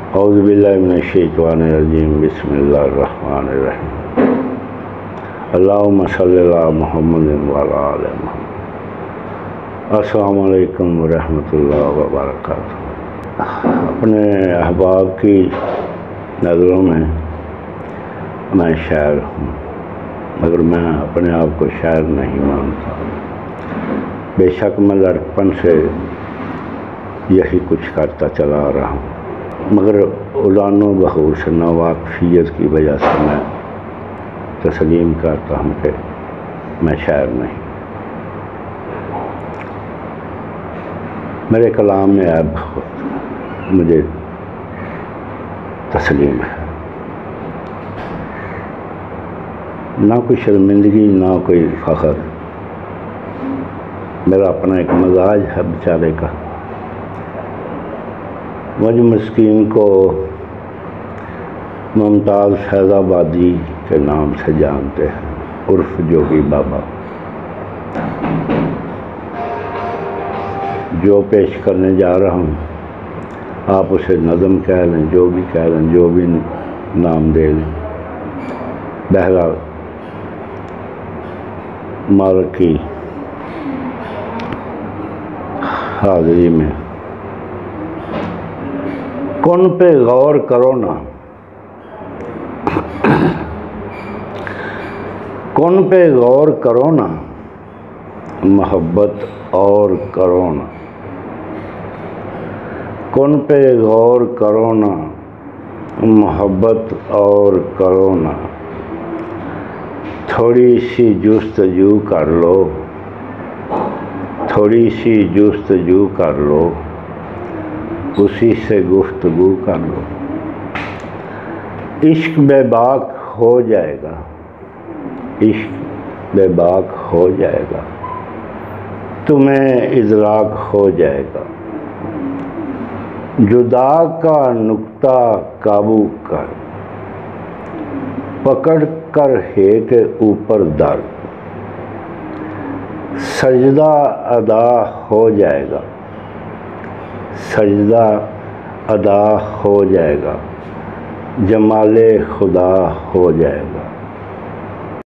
اعوذ باللہ من الشیطان الرجیم بسم اللہ الرحمن الرحیم اللہم صلی علی محمد وعلی آل محمد۔ السلام علیکم ورحمۃ اللہ وبرکاتہ۔ اپنے احباب کی نظروں میں میں شاعر ہوں، مگر میں اپنے آپ کو شاعر نہیں مانتا۔ بے شک میں لڑکپن سے یہی کچھ کرتا چلا رہا ہوں، مگر اڑان و بخوش ناواقفیت کی وجہ سے میں تسلیم کرتا ہوں کہ میں شاعر نہیں۔ میرے کلام میں عیب مجھے تسلیم ہے، نہ کوئی شرمندگی نہ کوئی فخر۔ میرا اپنا ایک مزاج ہے بیچارے کا۔ مجھ مسکین کو ممتاز فیض آبادی کے نام سے جانتے ہیں، عرف جوگی بابا۔ جو پیش کرنے جا رہا ہوں آپ اسے نظم کہہ لیں، جو بھی کہہ لیں، جو بھی نام دے لیں، بہرحال مالک کی حاضری میں کن پہ غور کرو نا، کن پہ غور کرو نا، محبت اور کرو نا، کن پہ غور کرو نا، محبت اور کرو نا، تھوڑی سی جستجو کر لو، تھوڑی سی جستجو کر لو، اسی سے گفتگو کر لو، عشق بے باک ہو جائے گا، عشق بے باک ہو جائے گا، تمہیں ادراک ہو جائے گا، جدا کا نقطہ قابو کر، پکڑ کر ہے کے اوپر در، سجدہ ادا ہو جائے گا، سجدہ ادا ہو جائے گا، جمال خدا ہو جائے گا۔